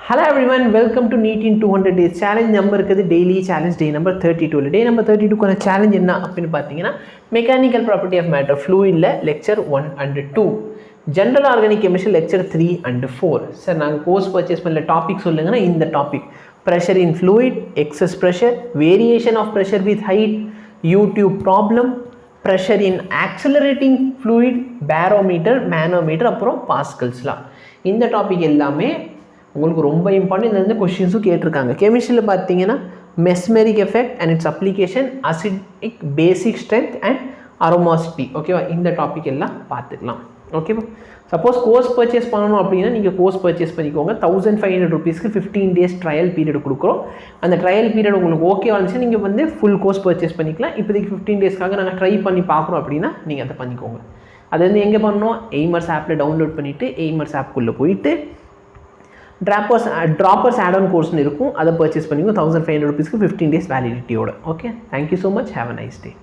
Hello everyone, welcome to NEET in 200 days challenge number இருக்குது daily challenge day number 32 day number 32 கான challenge என்ன அப்படினு பாத்தீங்கன்னா mechanical property of matter fluid ல lecture 1 and 2 general organic chemistry lecture 3 and 4 sir நாங்க course purchase பண்ணல topic சொல்லுங்கன்னா இந்த topic pressure in fluid, excess pressure, variation of pressure with height, YouTube problem, pressure in accelerating fluid, barometer, manometer அப்புறம் pascals law இந்த topic எல்லாமே உங்களுக்கு ரொம்ப important இந்த क्वेश्चंसு கேட்டிருக்காங்க கெமிஸ்ட்ரியில பாத்தீங்கன்னா mesmeric effect and its application, acidic basic strength and aromosity ஓகேவா இந்த டாபிக் எல்லாம் பார்த்துக்கலாம் ஓகேவா சப்போஸ் கோர்ஸ் பர்ச்சேஸ் பண்ணனும் அப்படினா நீங்க கோர்ஸ் பர்ச்சேஸ் பண்ணிக்கோங்க 1500 ரூபீஸ்க்கு 15 டேஸ் ட்ரையல் பீரியட் கொடுக்குறோம் அந்த ட்ரையல் பீரியட் உங்களுக்கு ஓகே வந்துச்சு நீங்க வந்து ஃபுல் கோர்ஸ் பர்ச்சேஸ் பண்ணிக்கலாம் இப்போதைக்கு 15 டேஸ்க்காக நாங்க ட்ரை பண்ணி பார்க்குறோம் அப்படினா நீங்க அத பண்ணிக்கோங்க அது வந்து எங்க பண்ணனும் AIMERS ஆப்ல டவுன்லோட் பண்ணிட்டு AIMERS ஆப் குள்ள போய்ட்டு droppers add-on course இருக்கும் அதை பர்ச்சேஸ் பண்ணிங்க 1500 ரூபீஸ்க்கு 15 days validity ஓட okay thank you so much have a nice day